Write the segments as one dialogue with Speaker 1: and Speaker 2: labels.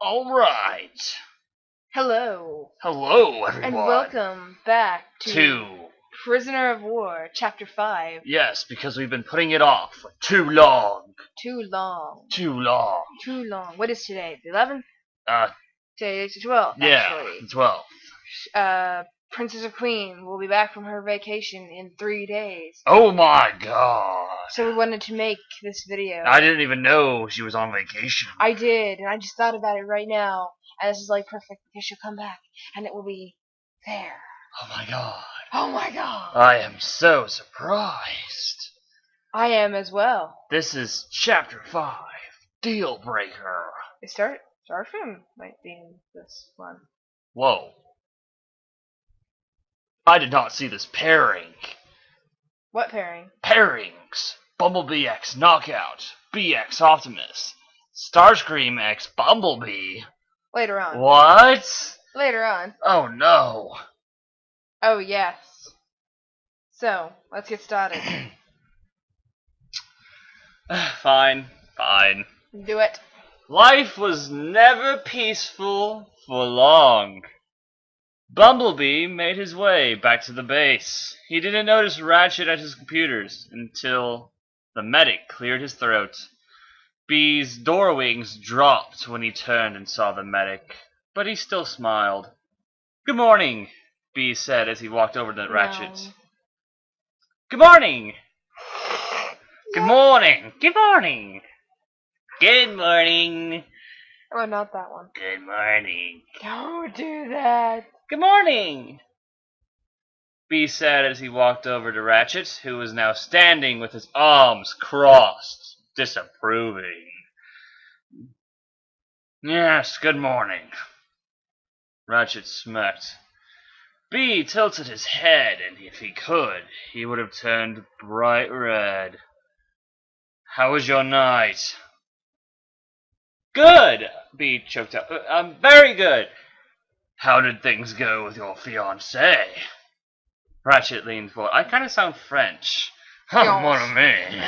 Speaker 1: Alright.
Speaker 2: Hello,
Speaker 1: Hello, everyone.
Speaker 2: and welcome back
Speaker 1: to
Speaker 2: Prisoner of War, Chapter 5.
Speaker 1: Yes, because we've been putting it off for too long.
Speaker 2: Too long.
Speaker 1: Too long.
Speaker 2: Too long. What is today? The 11th?
Speaker 1: Uh,
Speaker 2: Today is the 12th,
Speaker 1: yeah,
Speaker 2: actually.
Speaker 1: 12.
Speaker 2: Princess of Queen will be back from her vacation in 3 days.
Speaker 1: Oh my god.
Speaker 2: So we wanted to make this video.
Speaker 1: I didn't even know she was on vacation.
Speaker 2: I did, and I just thought about it right now. And this is like perfect because she'll come back, and it will be there.
Speaker 1: Oh my god.
Speaker 2: Oh my god.
Speaker 1: I am so surprised.
Speaker 2: I am as well.
Speaker 1: This is Chapter 5, Deal Breaker.
Speaker 2: It start from might be in this one.
Speaker 1: Whoa. I did not see this pairing.
Speaker 2: What pairing?
Speaker 1: Pairings. Bumblebee X Knockout. BX Optimus. Starscream X Bumblebee.
Speaker 2: Later on.
Speaker 1: What?
Speaker 2: Later on.
Speaker 1: Oh no.
Speaker 2: Oh yes. So, let's get started.
Speaker 1: Fine.
Speaker 2: Do it.
Speaker 1: Life was never peaceful for long. Bumblebee made his way back to the base. He didn't notice Ratchet at his computers until the medic cleared his throat. Bee's door wings dropped when he turned and saw the medic, but he still smiled. "Good morning," Bee said as he walked over to Ratchet.
Speaker 2: No.
Speaker 1: "Good morning!" "Good morning! Good morning! Good morning!
Speaker 2: Oh, not that one.
Speaker 1: Good morning!
Speaker 2: Don't do that.
Speaker 1: Good morning!" Bee said as he walked over to Ratchet, who was now standing with his arms crossed, disapproving. "Yes, good morning." Ratchet smirked. Bee tilted his head, and if he could, he would have turned bright red. "How was your night?" "Good," Bee choked up. Very good." "How did things go with your fiancée?" Ratchet leaned forward. I kind of sound French. Mon ami.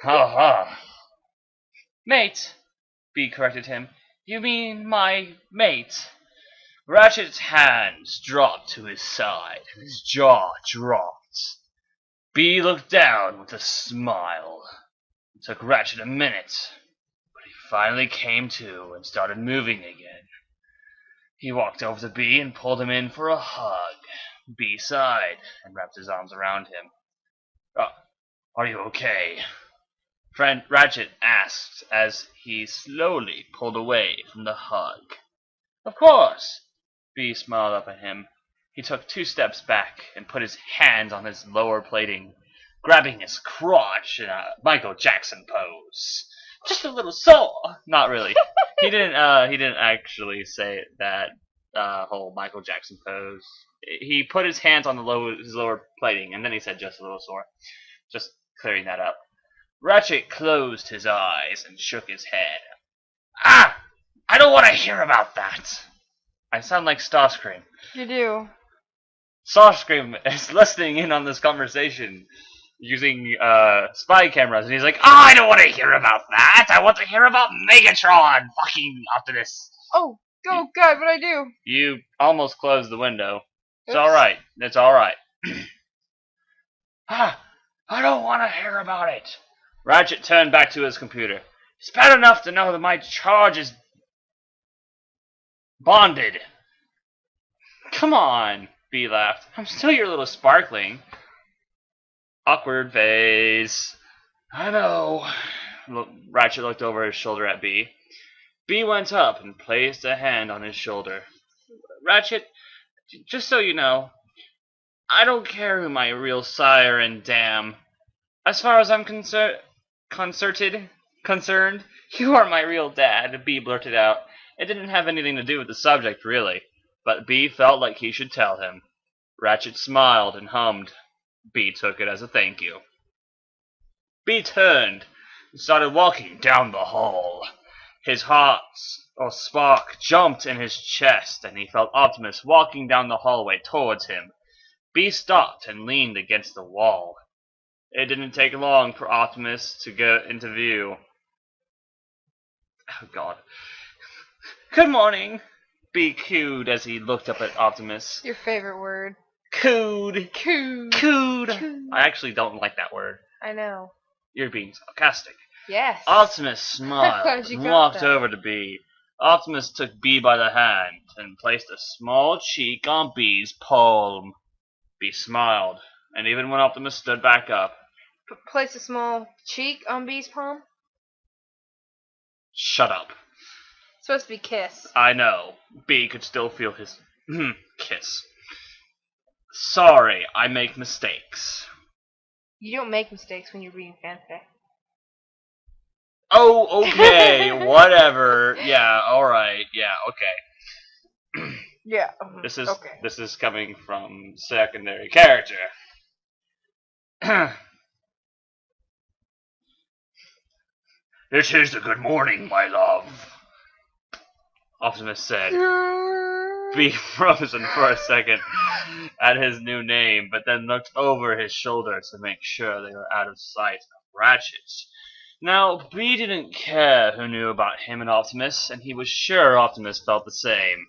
Speaker 1: Ha ha. "Mate," Bee corrected him. "You mean my mate?" Ratchet's hands dropped to his side, and his jaw dropped. Bee looked down with a smile. It took Ratchet a minute, but he finally came to and started moving again. He walked over to Bee and pulled him in for a hug. Bee sighed and wrapped his arms around him. Are you okay?" Friend Ratchet asked as he slowly pulled away from the hug. "Of course." Bee smiled up at him. He took 2 steps back and put his hands on his lower plating, grabbing his crotch in a Michael Jackson pose. "Just a little sore." Not really. He didn't actually say that whole Michael Jackson pose. He put his hands on his lower plating, and then he said just a little sore. Just clearing that up. Ratchet closed his eyes and shook his head. "Ah! I don't want to hear about that." I sound like Starscream.
Speaker 2: You do.
Speaker 1: Starscream is listening in on this conversation using spy cameras, and he's like, I don't want to hear about that. I want to hear about Megatron, fucking Optimus."
Speaker 2: Oh God, what'd I do?
Speaker 1: You almost closed the window. It's
Speaker 2: Oops.
Speaker 1: alright. It's alright. I don't want to hear about it. Ratchet turned back to his computer. "It's bad enough to know that my charge is bonded." "Come on," Bee laughed. "I'm still your little sparkling." Awkward face. "I know." Ratchet looked over his shoulder at Bee. Bee went up and placed a hand on his shoulder. "Ratchet, just so you know, I don't care who my real sire and dam. As far as I'm concerned, you are my real dad," Bee blurted out. It didn't have anything to do with the subject, really, but Bee felt like he should tell him. Ratchet smiled and hummed. Bee took it as a thank you. Bee turned and started walking down the hall. His spark jumped in his chest, and he felt Optimus walking down the hallway towards him. Bee stopped and leaned against the wall. It didn't take long for Optimus to get into view. Oh God. Good morning. B cooed as he looked up at Optimus.
Speaker 2: Your favorite word.
Speaker 1: Cooed.
Speaker 2: Cooed.
Speaker 1: Cooed.
Speaker 2: Cooed.
Speaker 1: I actually don't like that word.
Speaker 2: I know.
Speaker 1: You're being sarcastic.
Speaker 2: Yes.
Speaker 1: Optimus smiled
Speaker 2: You
Speaker 1: and
Speaker 2: got
Speaker 1: walked
Speaker 2: that.
Speaker 1: over to B. Optimus took B by the hand and placed a small cheek on B's palm. B smiled, and even when Optimus stood back up,
Speaker 2: Place a small cheek on B's palm.
Speaker 1: shut up.
Speaker 2: It's supposed to be kiss.
Speaker 1: I know. B could still feel his kiss. Sorry, I make mistakes.
Speaker 2: You don't make mistakes when you're reading fanfic.
Speaker 1: Oh, okay, whatever. Yeah, alright, yeah, okay.
Speaker 2: Yeah.
Speaker 1: This is
Speaker 2: okay.
Speaker 1: this is coming from secondary character. It is a good morning, my love, Optimus said. B frozen for a second at his new name, but then looked over his shoulder to make sure they were out of sight of Ratchet. Now, B didn't care who knew about him and Optimus, and he was sure Optimus felt the same.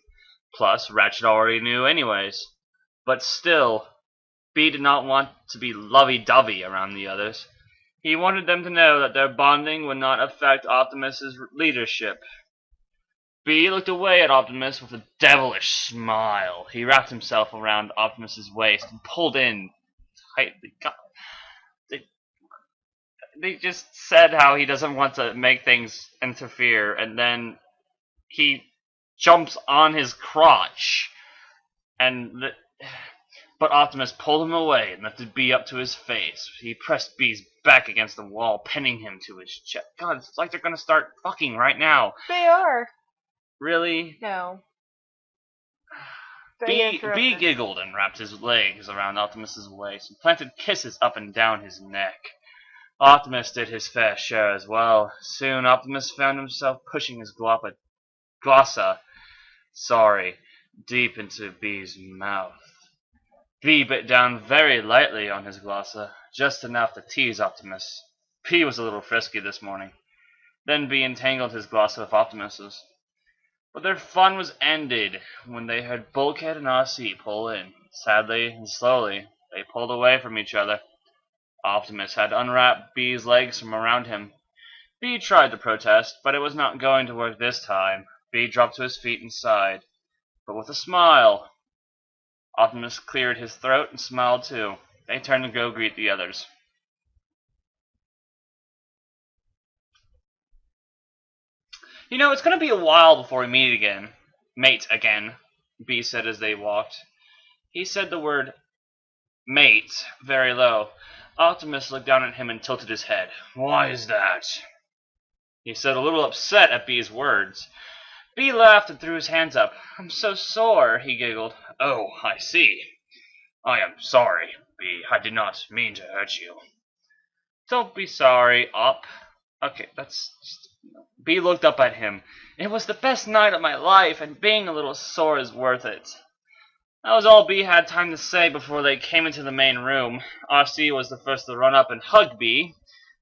Speaker 1: Plus, Ratchet already knew anyways. But still, B did not want to be lovey-dovey around the others. He wanted them to know that their bonding would not affect Optimus's leadership. B looked away at Optimus with a devilish smile. He wrapped himself around Optimus's waist and pulled in tightly. God, they just said how he doesn't want to make things interfere, and then he jumps on his crotch, but Optimus pulled him away and lifted B up to his face. He pressed B's back against the wall, pinning him to his chest. God, it's like they're gonna start fucking right now.
Speaker 2: They are.
Speaker 1: Really?
Speaker 2: No.
Speaker 1: B giggled and wrapped his legs around Optimus's waist and planted kisses up and down his neck. Optimus did his fair share as well. Soon Optimus found himself pushing his glossa deep into B's mouth. B bit down very lightly on his glossa, just enough to tease Optimus. B was a little frisky this morning. Then B entangled his glossa with Optimus's. But their fun was ended when they heard Bulkhead and RC pull in. Sadly and slowly, they pulled away from each other. Optimus had unwrapped B's legs from around him. B tried to protest, but it was not going to work this time. B dropped to his feet and sighed, but with a smile. Optimus cleared his throat and smiled too. They turned to go greet the others. You know, it's going to be a while before we mate again, B said as they walked. He said the word mate very low. Optimus looked down at him and tilted his head. Why is that? He said, a little upset at B's words. B laughed and threw his hands up. I'm so sore, he giggled. Oh, I see. I am sorry, B. I did not mean to hurt you. Don't be sorry, Op. Okay, B looked up at him. It was the best night of my life, and being a little sore is worth it. That was all B had time to say before they came into the main room. RC was the first to run up and hug B.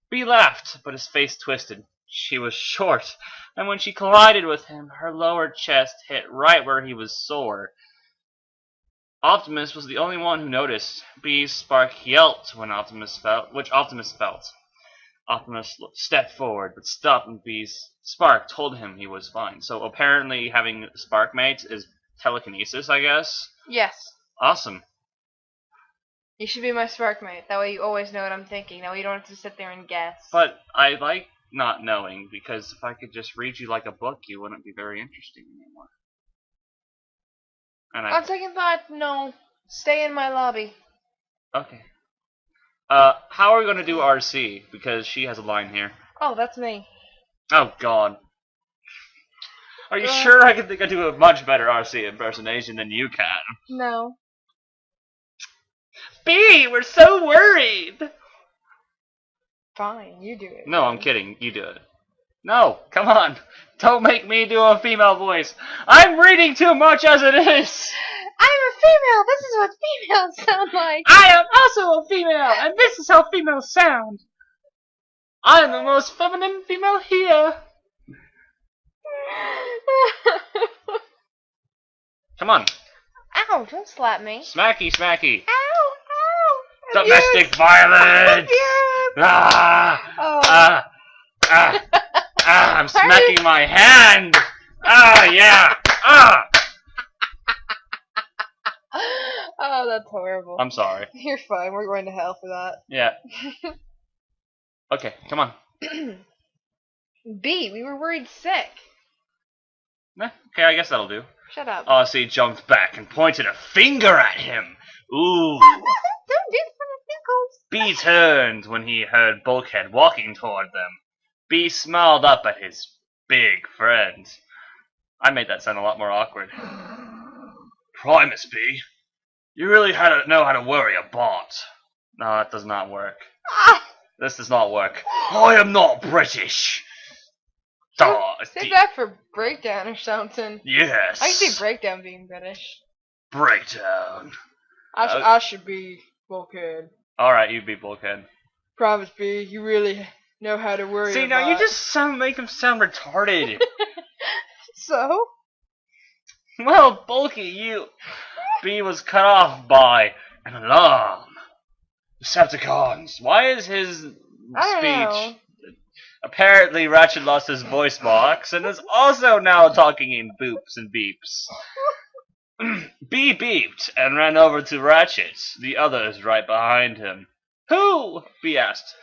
Speaker 1: B laughed, but his face twisted. She was short, and when she collided with him, her lower chest hit right where he was sore. Optimus was the only one who noticed. B's spark yelped which Optimus felt. Optimus stepped forward, but stopped when B's spark told him he was fine. So apparently having spark mates is telekinesis, I guess?
Speaker 2: Yes.
Speaker 1: Awesome.
Speaker 2: You should be my spark mate. That way you always know what I'm thinking. That way you don't have to sit there and guess.
Speaker 1: But I like not knowing, because if I could just read you like a book, you wouldn't be very interesting anymore.
Speaker 2: On second thought, no. Stay in my lobby.
Speaker 1: Okay. How are we going to do RC? Because she has a line here.
Speaker 2: Oh, that's me.
Speaker 1: Oh, God. Are you sure I can think I do a much better RC impersonation than you can?
Speaker 2: No.
Speaker 1: B, we're so worried!
Speaker 2: Fine, you do it.
Speaker 1: No, I'm kidding. You do it. No, come on. Don't make me do a female voice. I'm reading too much as it is.
Speaker 2: I'm a female. This is what females sound like.
Speaker 1: I am also a female, and this is how females sound. I am the most feminine female here. Come on.
Speaker 2: Ow, don't slap me.
Speaker 1: Smacky, smacky.
Speaker 2: Ow, ow.
Speaker 1: Domestic violence! Ah!
Speaker 2: Oh.
Speaker 1: I'm smacking my hand! Ah, yeah! Ah!
Speaker 2: Oh, that's horrible.
Speaker 1: I'm sorry.
Speaker 2: You're fine. We're going to hell for that.
Speaker 1: Yeah. Okay, come on.
Speaker 2: B, we were worried sick.
Speaker 1: Okay, I guess that'll do.
Speaker 2: Shut up.
Speaker 1: R.C. jumped back and pointed a finger at him. Ooh.
Speaker 2: Don't do it for the pickles.
Speaker 1: B turned when he heard Bulkhead walking toward them. B smiled up at his big friend. I made that sound a lot more awkward. Primus, B. You really know how to worry a bot. No, that does not work. This does not work. I am not British.
Speaker 2: Say that for breakdown or something.
Speaker 1: Yes.
Speaker 2: I can see breakdown being British.
Speaker 1: Breakdown.
Speaker 2: I should be Bulkhead.
Speaker 1: Alright, you be Bulkhead.
Speaker 2: Promise, B. You really know how to worry.
Speaker 1: See, now you just make him sound retarded.
Speaker 2: So?
Speaker 1: Well, Bulky, B was cut off by an alarm. Decepticons. Why is his speech... Apparently, Ratchet lost his voice box and is also now talking in boops and beeps. B beeped and ran over to Ratchet, the others right behind him. Who? B asked.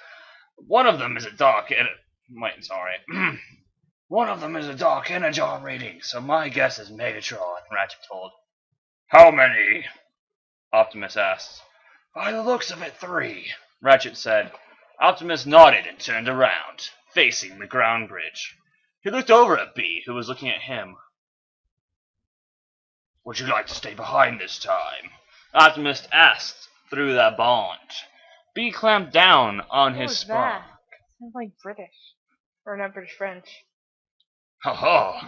Speaker 1: One of them is a dark One of them is a dark energon reading, so my guess is Megatron, Ratchet told. How many? Optimus asked. By the looks of it, 3, Ratchet said. Optimus nodded and turned around, facing the ground bridge. He looked over at B, who was looking at him. Would you like to stay behind this time? Optimus asked through that bond. B clamped down on his spawn.
Speaker 2: Sounds like British. Or not British, French.
Speaker 1: Ho ho!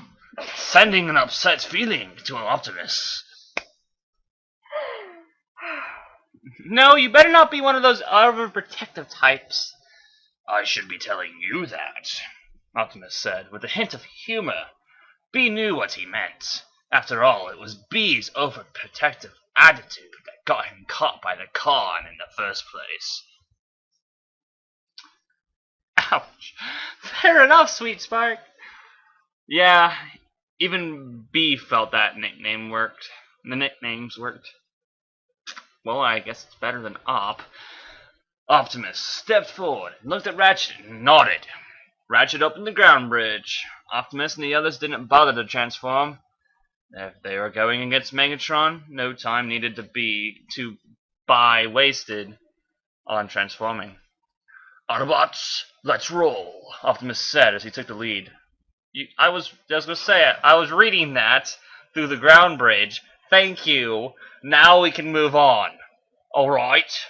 Speaker 1: Sending an upset feeling to Optimus. No, you better not be one of those overprotective types. I should be telling you that, Optimus said, with a hint of humor. B knew what he meant. After all, it was B's overprotective attitude that got him caught by the con in the first place. Ouch. Fair enough, Sweet Spark. Yeah, even B felt that nickname worked. The nicknames worked. Well, I guess it's better than Op. Optimus stepped forward, looked at Ratchet, and nodded. Ratchet opened the ground bridge. Optimus and the others didn't bother to transform. If they were going against Megatron, no time needed to be wasted on transforming. Autobots, let's roll, Optimus said as he took the lead. I was gonna say it. I was reading that through the ground bridge. Thank you. Now we can move on. Alright.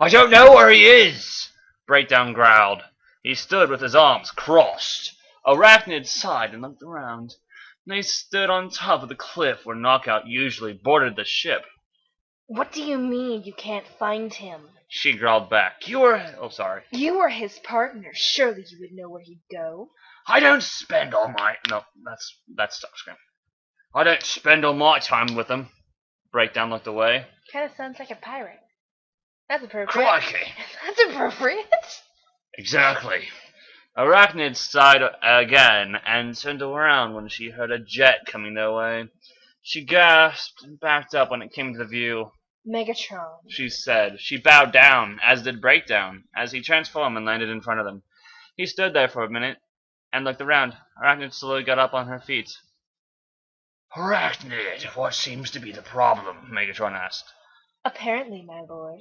Speaker 1: I don't know where he is, Breakdown growled. He stood with his arms crossed. Arachnid sighed and looked around. They stood on top of the cliff where Knockout usually boarded the ship.
Speaker 2: What do you mean you can't find him?
Speaker 1: She growled back. You were
Speaker 2: his partner. Surely you would know where he'd go.
Speaker 1: I don't spend all my... No, that's Starscream. I don't spend all my time with him. Breakdown looked away.
Speaker 2: Kinda sounds like a pirate. That's appropriate.
Speaker 1: Crikey.
Speaker 2: That's appropriate.
Speaker 1: Exactly. Arachnid sighed again and turned around when she heard a jet coming their way. She gasped and backed up when it came to view.
Speaker 2: Megatron,
Speaker 1: she said. She bowed down, as did Breakdown, as he transformed and landed in front of them. He stood there for a minute and looked around. Arachnid slowly got up on her feet. Arachnid, what seems to be the problem? Megatron asked.
Speaker 2: Apparently, my lord,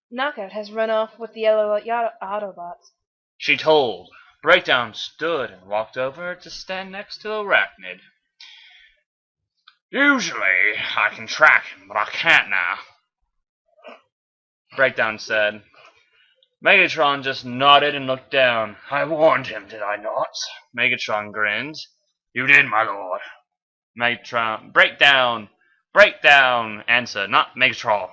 Speaker 2: Knockout has run off with the yellow Autobots.
Speaker 1: She told. Breakdown stood and walked over to stand next to Arachnid. Usually, I can track him, but I can't now, Breakdown said. Megatron just nodded and looked down. I warned him, did I not? Megatron grinned. You did, my lord. Breakdown, answered, not Megatron.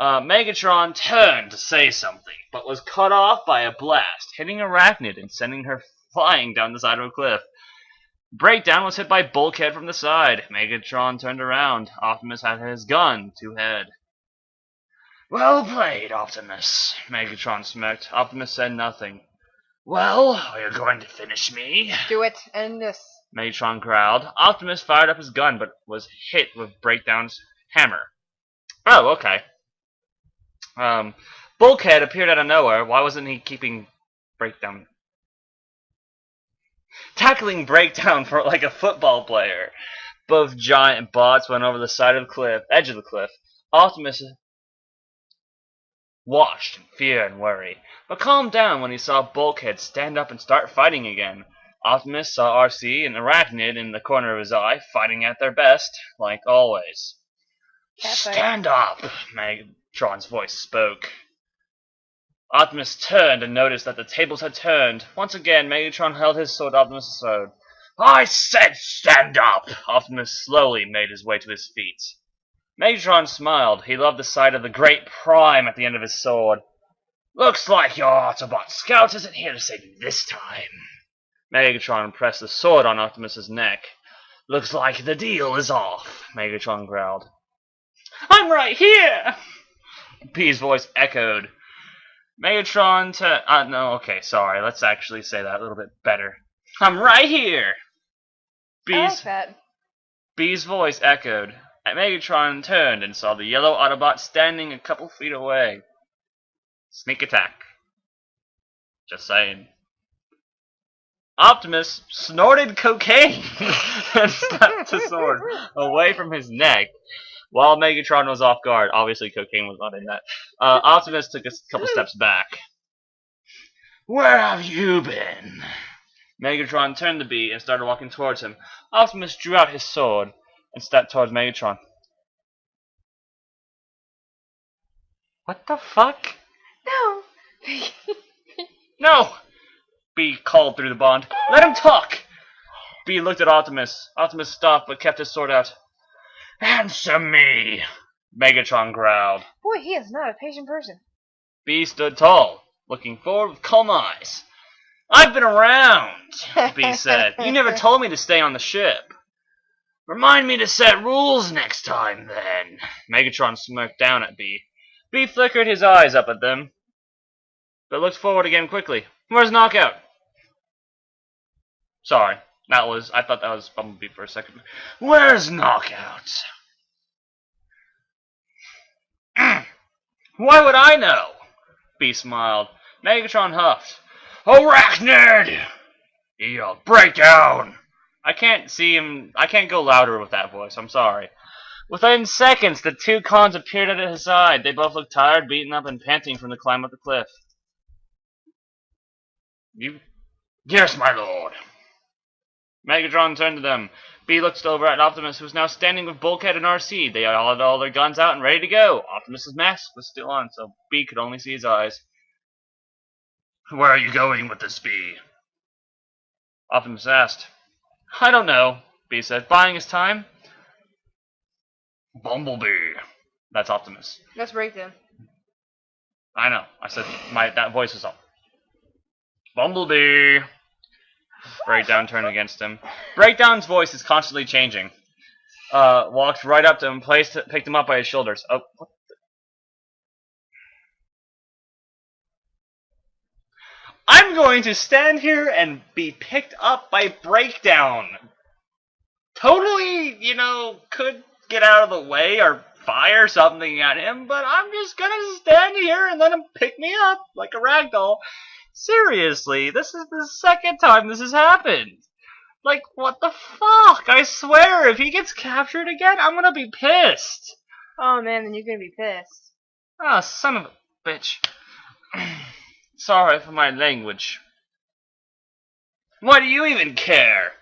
Speaker 1: Megatron turned to say something, but was cut off by a blast, hitting Arachnid and sending her flying down the side of a cliff. Breakdown was hit by Bulkhead from the side. Megatron turned around. Optimus had his gun to head. Well played, Optimus, Megatron smirked. Optimus said nothing. Well, are you going to finish me?
Speaker 2: Do it. End this.
Speaker 1: Megatron growled. Optimus fired up his gun, but was hit with Breakdown's hammer. Oh, okay. Bulkhead appeared out of nowhere. Why wasn't he keeping Breakdown? Tackling Breakdown for like a football player. Both giant bots went over the side of the cliff, edge of the cliff. Optimus watched in fear and worry, but calmed down when he saw Bulkhead stand up and start fighting again. Optimus saw RC and Arachnid in the corner of his eye, fighting at their best, like always. Stand up, Megatron's voice spoke. Optimus turned and noticed that the tables had turned. Once again, Megatron held his sword, Optimus' sword. I said stand up! Optimus slowly made his way to his feet. Megatron smiled. He loved the sight of the great prime at the end of his sword. Looks like your Autobot scout isn't here to save you this time. Megatron pressed the sword on Optimus' neck. Looks like the deal is off, Megatron growled. I'm right here! B's voice echoed. Megatron no, okay, sorry. Let's actually say that a little bit better. I'm right here!
Speaker 2: I like that.
Speaker 1: B's voice echoed. Megatron turned and saw the yellow Autobot standing a couple feet away. Sneak attack. Just saying. Optimus snorted cocaine and slapped the sword away from his neck while Megatron was off guard. Obviously, cocaine was not in that. Optimus took a couple steps back. Where have you been? Megatron turned to B and started walking towards him. Optimus drew out his sword and stepped towards Megatron. What the fuck?
Speaker 2: No.
Speaker 1: No! B called through the bond. Let him talk! B looked at Optimus. Optimus stopped but kept his sword out. Answer me! Megatron growled.
Speaker 2: Boy, he is not a patient person.
Speaker 1: B stood tall, looking forward with calm eyes. I've been around, B said. You never told me to stay on the ship. Remind me to set rules next time, then. Megatron smirked down at B. B flickered his eyes up at them, but looked forward again quickly. Where's Knockout? Sorry, I thought that was Bumblebee for a second. Where's Knockout? Why would I know? B smiled. Megatron huffed. Arachnid! He yelled, Breakdown! I can't see him. I can't go louder with that voice. I'm sorry. Within seconds, the two cons appeared at his side. They both looked tired, beaten up, and panting from the climb up the cliff. Yes, my lord. Megatron turned to them. B looked over at Optimus, who was now standing with Bulkhead and RC. They all had all their guns out and ready to go. Optimus's mask was still on, so B could only see his eyes. Where are you going with this, B? Optimus asked. I don't know, B said. Buying his time? Bumblebee. That's Optimus.
Speaker 2: That's Breakdown.
Speaker 1: I know. I said that voice was up. Bumblebee. Breakdown turned against him. Breakdown's voice is constantly changing. Walked right up to him, picked him up by his shoulders. Oh, what the? I'm going to stand here and be picked up by Breakdown. Totally, could get out of the way or fire something at him, but I'm just gonna stand here and let him pick me up like a ragdoll. Seriously, this is the second time this has happened. Like, what the fuck? I swear, if he gets captured again, I'm gonna be pissed.
Speaker 2: Oh man, then you're gonna be pissed.
Speaker 1: Ah, son of a bitch. Sorry for my language. Why do you even care?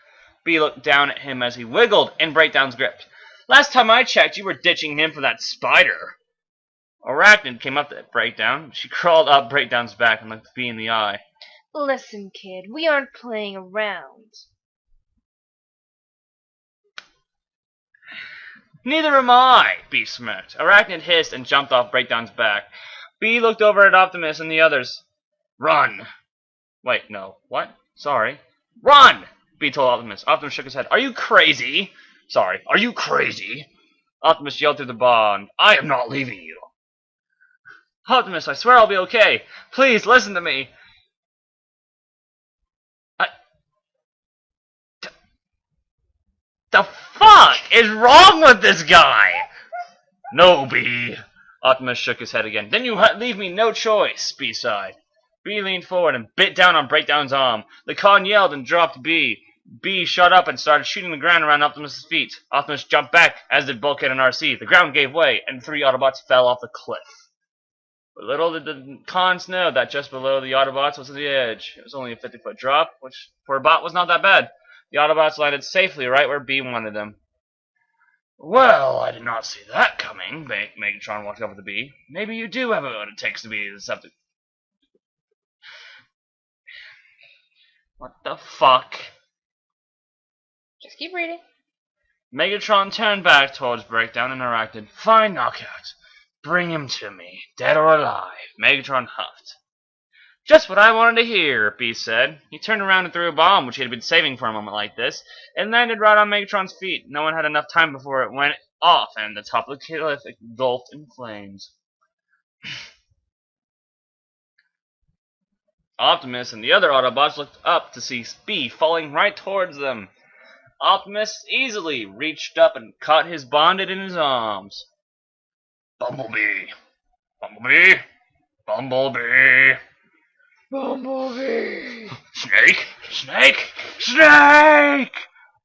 Speaker 1: B looked down at him as he wiggled in Breakdown's grip. Last time I checked, you were ditching him for that spider. Arachnid came up to Breakdown. She crawled up Breakdown's back and looked B in the eye.
Speaker 2: Listen, kid, we aren't playing around.
Speaker 1: Neither am I, B smirked. Arachnid hissed and jumped off Breakdown's back. B looked over at Optimus and the others. Run! Wait, no. What? Sorry. Run! B told Optimus. Optimus shook his head. Are you crazy? Sorry, are you crazy? Optimus yelled through the bond. I am not leaving you. Optimus, I swear I'll be okay. Please, listen to me. The fuck is wrong with this guy? No, B. Optimus shook his head again. Then you leave me no choice, B sighed. B leaned forward and bit down on Breakdown's arm. The con yelled and dropped B. B shot up and started shooting the ground around Optimus' feet. Optimus jumped back, as did Bulkhead and RC. The ground gave way, and 3 Autobots fell off the cliff. But little did the cons know that just below the Autobots was the edge. It was only a 50-foot drop, which for a bot was not that bad. The Autobots landed safely right where B wanted them. Well, I did not see that coming, Megatron walked over to B. Maybe you do have what it takes to be the subject. What the fuck?
Speaker 2: Just keep reading.
Speaker 1: Megatron turned back towards Breakdown and interacted. Fine knockout. Bring him to me, dead or alive. Megatron huffed. Just what I wanted to hear, B said. He turned around and threw a bomb, which he had been saving for a moment like this, and landed right on Megatron's feet. No one had enough time before it went off, and the top of the cliff engulfed in flames. Optimus and the other Autobots looked up to see B falling right towards them. Optimus easily reached up and caught his bonded in his arms. Bumblebee! Bumblebee! Bumblebee!
Speaker 2: Bumblebee!
Speaker 1: Snake! Snake! Snake!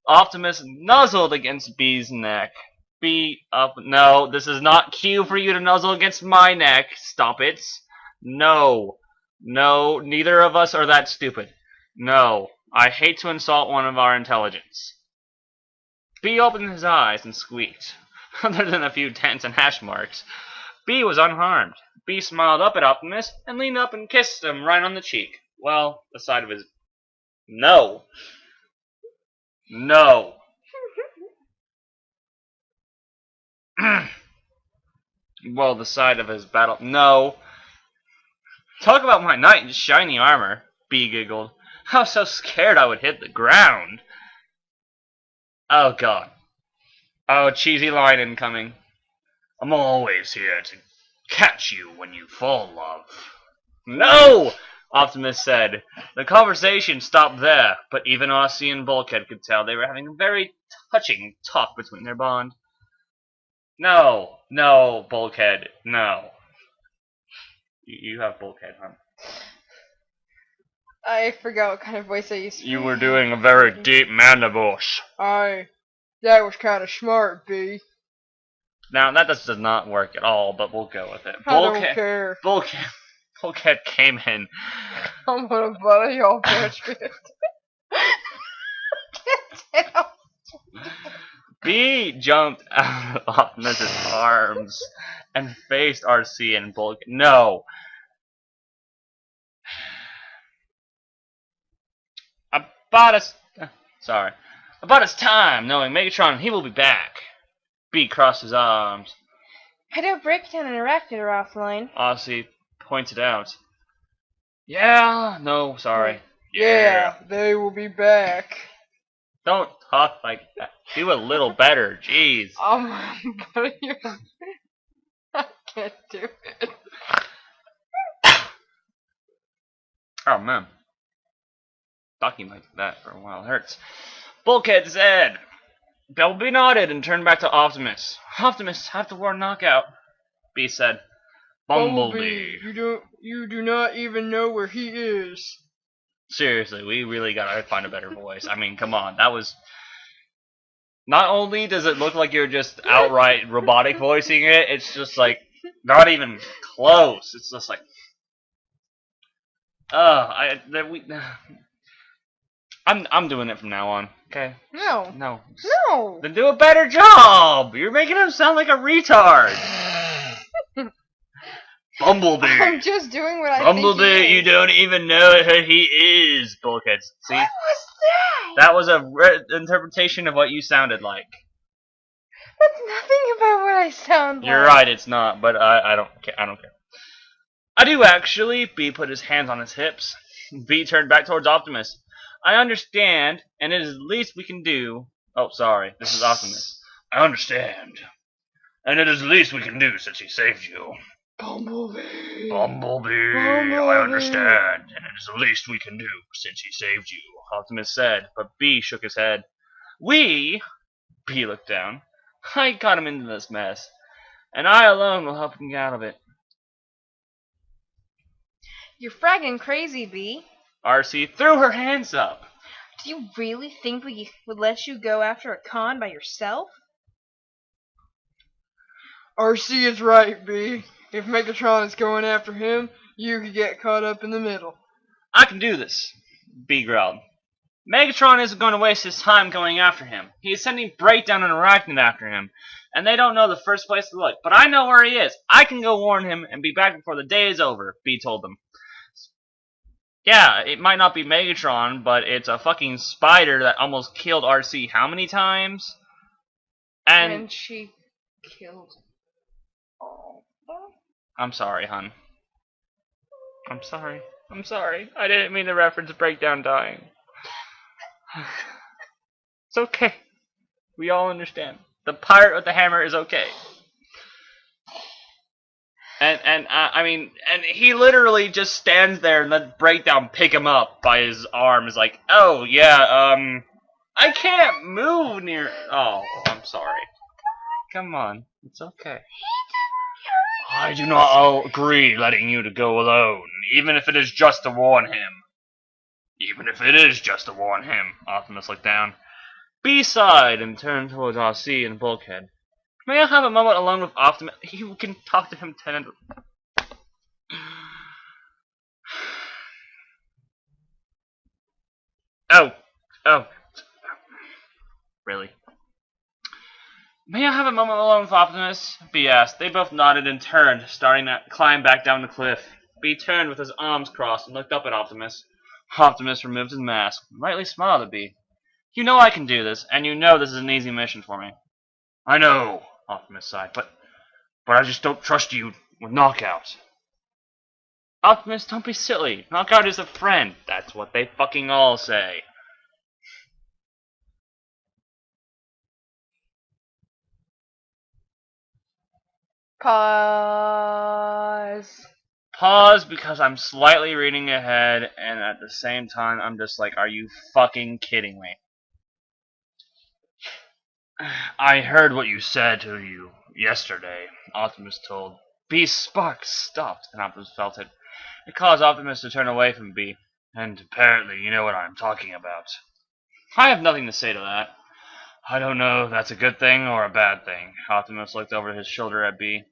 Speaker 1: Optimus nuzzled against B's neck. B up. No, this is not cue for you to nuzzle against my neck. Stop it. No. No, neither of us are that stupid. No. I hate to insult one of our intelligence. B opened his eyes and squeaked. Other than a few dents and hash marks, B was unharmed. B smiled up at Optimus and leaned up and kissed him right on the cheek. Well, the side of his... No. No. Well, the side of his battle... No. Talk about my knight in shiny armor, B giggled. I was so scared I would hit the ground. Oh, God. Oh, cheesy line incoming. I'm always here to catch you when you fall, love. No! Optimus said. The conversation stopped there, but even RC and Bulkhead could tell they were having a very touching talk between their bond. No, no, Bulkhead, no. You have Bulkhead, huh?
Speaker 2: I forgot what kind of voice I used to.
Speaker 1: You were doing a very deep man voice.
Speaker 2: That was kind of smart, B.
Speaker 1: Now, that does not work at all, but we'll go with it.
Speaker 2: I don't care.
Speaker 1: Bulkhead came in.
Speaker 2: I'm gonna butter your biscuit. Get down.
Speaker 1: B jumped out of Optimus' arms and faced RC and Bulkhead. No. About his time, knowing Megatron, he will be back. B crossed his arms.
Speaker 2: I know Breakdown interacted are offline.
Speaker 1: RC pointed out. Yeah, no, sorry.
Speaker 2: Yeah, they will be back.
Speaker 1: Don't talk like that. Do a little better, jeez.
Speaker 2: I can't do it.
Speaker 1: Oh, man. Talking like that for a while hurts. Bulkhead said. Bumblebee nodded and turned back to Optimus. Optimus, after war knockout. B said. Bumblebee.
Speaker 2: You do not even know where he is.
Speaker 1: Seriously, we really gotta find a better voice. I mean, come on. That was... Not only does it look like you're just outright robotic voicing it, it's just like, not even close. It's just like... I'm doing it from now on, okay?
Speaker 2: No.
Speaker 1: No.
Speaker 2: No.
Speaker 1: Then do a better job! You're making him sound like a retard! Bumblebee!
Speaker 2: I'm just doing what I
Speaker 1: Bumblebee,
Speaker 2: think he is.
Speaker 1: you don't even know who he is, Bulkhead. See?
Speaker 2: What was that?
Speaker 1: That was a interpretation of what you sounded like.
Speaker 2: That's nothing about what I sound like.
Speaker 1: You're right, it's not, but I don't care. I don't care. I do, actually. B put his hands on his hips. B turned back towards Optimus. I understand, and it is the least we can do. Oh, sorry, this is Optimus. I understand, and it is the least we can do since he saved you.
Speaker 2: Bumblebee.
Speaker 1: Bumblebee, I understand, and it is the least we can do since he saved you, Optimus said, but B shook his head. We? B looked down. I got him into this mess, and I alone will help him get out of it.
Speaker 2: You're fragging crazy, B.
Speaker 1: RC threw her hands up.
Speaker 2: Do you really think we would let you go after a con by yourself?
Speaker 3: RC is right, B. If Megatron is going after him, you could get caught up in the middle.
Speaker 1: I can do this, B growled. Megatron isn't going to waste his time going after him. He is sending Breakdown and Arachnid after him, and they don't know the first place to look. But I know where he is. I can go warn him and be back before the day is over, B told them. Yeah, it might not be Megatron, but it's a fucking spider that almost killed RC how many times?
Speaker 2: And she killed all of them?
Speaker 1: I'm sorry, hun. I'm sorry. I'm sorry. I didn't mean to reference Breakdown dying. It's okay. We all understand. The pirate with the hammer is okay. And he literally just stands there and let Breakdown pick him up by his arm. Is like, oh yeah, I can't move near. Oh, I'm sorry. Come on, it's okay. I do not agree letting you to go alone, even if it is just to warn him. Even if it is just to warn him. Optimus looked down. B sighed and turned towards RC and Bulkhead. May I have a moment alone with Optimus? You can talk to him tenderly. Oh. Really? May I have a moment alone with Optimus? B asked. They both nodded and turned, starting to climb back down the cliff. B turned with his arms crossed and looked up at Optimus. Optimus removed his mask and lightly smiled at B. You know I can do this, and you know this is an easy mission for me. I know, Optimus sighed, but I just don't trust you with Knockout. Optimus, don't be silly. Knockout is a friend. That's what they fucking all say.
Speaker 2: Pause.
Speaker 1: Pause because I'm slightly reading ahead, and at the same time, I'm just like, are you fucking kidding me? I heard what you said to you yesterday, Optimus told. B's sparks stopped, and Optimus felt it. It caused Optimus to turn away from B. And apparently you know what I'm talking about. I have nothing to say to that. I don't know if that's a good thing or a bad thing. Optimus looked over his shoulder at B.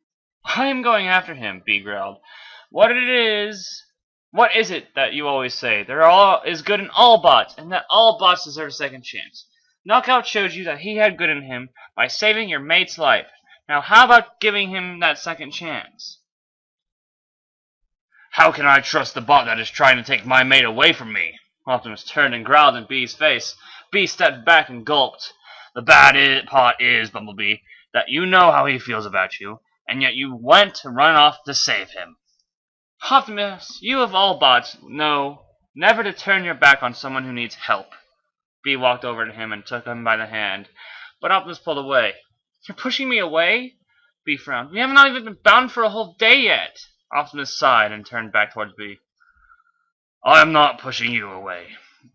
Speaker 1: I am going after him, B growled. What is it that you always say? There is good in all bots, and that all bots deserve a second chance. Knockout showed you that he had good in him by saving your mate's life. Now how about giving him that second chance? How can I trust the bot that is trying to take my mate away from me? Optimus turned and growled in B's face. B stepped back and gulped. The bad part is, Bumblebee, that you know how he feels about you, and yet you went to run off to save him. Optimus, you of all bots know never to turn your back on someone who needs help. B walked over to him and took him by the hand, but Optimus pulled away. You're pushing me away? B frowned. We have not even been bound for a whole day yet. Optimus sighed and turned back towards B. I am not pushing you away.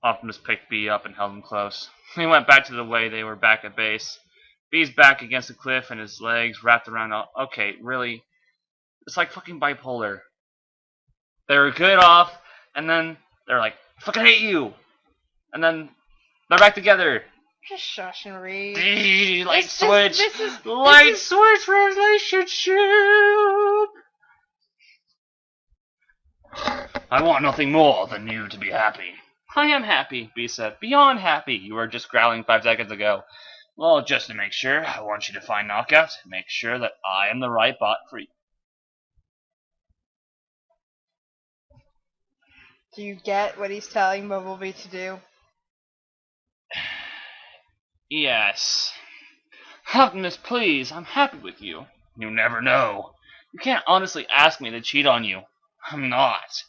Speaker 1: Optimus picked B up and held him close. They went back to the way they were back at base. B's back against the cliff and his legs wrapped around. Okay, really? It's like fucking bipolar. They were good off, and then they're like, fucking hate you! And then they're back together.
Speaker 2: Just shush and read.
Speaker 1: Light switch relationship! I want nothing more than you to be happy. I am happy, B said. Beyond happy. You were just growling 5 seconds ago. Well, just to make sure, I want you to find Knockout. Make sure that I am the right bot for you.
Speaker 2: Do you get what he's telling Bumblebee to do?
Speaker 1: Yes. Optimus, please, I'm happy with you. You never know. You can't honestly ask me to cheat on you. I'm not.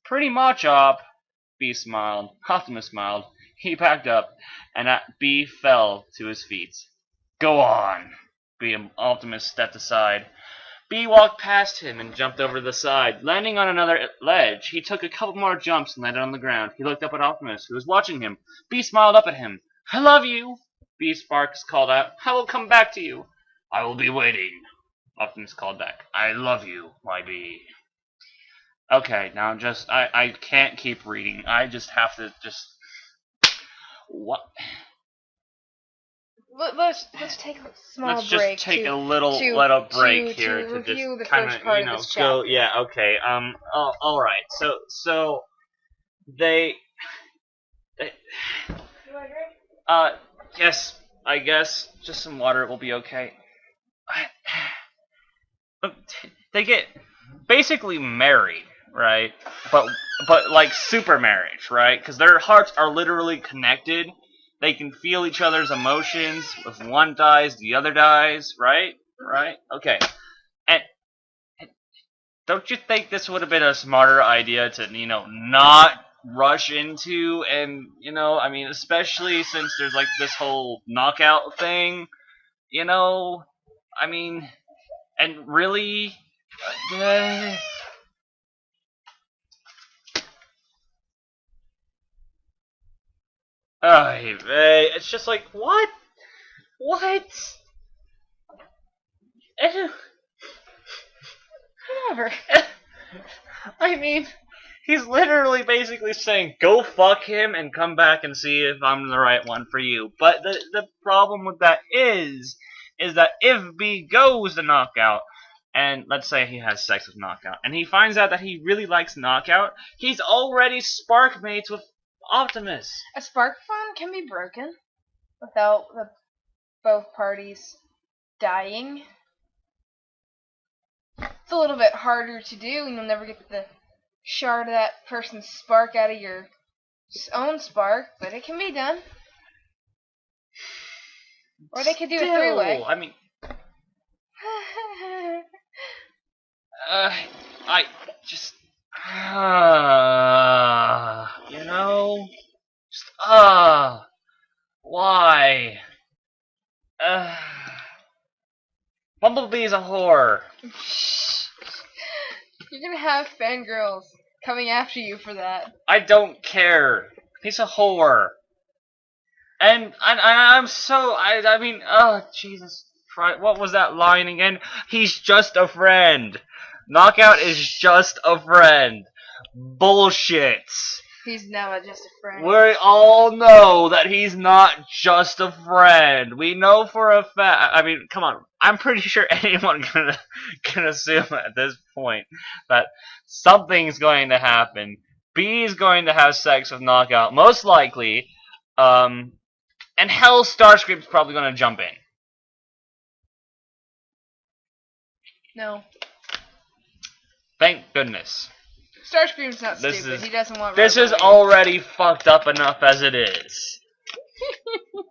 Speaker 1: Pretty much, Op. B smiled. Optimus smiled. He backed up, and B fell to his feet. Go on. B and Optimus stepped aside. B walked past him and jumped over the side, landing on another ledge. He took a couple more jumps and landed on the ground. He looked up at Optimus, who was watching him. B smiled up at him. I love you. B Sparks called out. I will come back to you. I will be waiting. Optimus called back. I love you, my B. Okay, now I can't keep reading. I just have to what?
Speaker 2: Let's take a small
Speaker 1: Let's
Speaker 2: break.
Speaker 1: Just take a little break here to
Speaker 2: review
Speaker 1: just
Speaker 2: the
Speaker 1: kind
Speaker 2: first part
Speaker 1: of
Speaker 2: of this
Speaker 1: go.
Speaker 2: chapter.
Speaker 1: Yeah, okay. All right. So they yes, I guess just some water will be okay. They get basically married, right? But like super marriage, right? Because their hearts are literally connected. They can feel each other's emotions. If one dies, the other dies, right? Right? Okay. And don't you think this would have been a smarter idea to, not rush into and, I mean, especially since there's like this whole knockout thing, I mean, and really, it's just like, what? What?
Speaker 2: Whatever.
Speaker 1: I mean, he's literally basically saying, go fuck him and come back and see if I'm the right one for you. But the problem with that is that if B goes to Knockout, and let's say he has sex with Knockout, and he finds out that he really likes Knockout, he's already spark mates with Optimus.
Speaker 2: A spark bond can be broken without both parties dying. It's a little bit harder to do, and you'll never get the shard of that person's spark out of your own spark, but it can be done. Or they could do a three-way.
Speaker 1: I mean, I just, why? Bumblebee's a whore.
Speaker 2: You're gonna have fangirls coming after you for that.
Speaker 1: I don't care. He's a whore. And I'm so, I mean, oh, Jesus Christ, what was that line again? He's just a friend. Knockout is just a friend. Bullshit.
Speaker 2: He's never just a friend.
Speaker 1: We all know that he's not just a friend. We know for a fact. I mean, come on. I'm pretty sure anyone can assume at this point that something's going to happen. B's going to have sex with Knockout, most likely. And hell, Starscream's probably going to jump in.
Speaker 2: No.
Speaker 1: Thank goodness.
Speaker 2: Starscream's not stupid. He doesn't want.
Speaker 1: This is already fucked up enough as it is.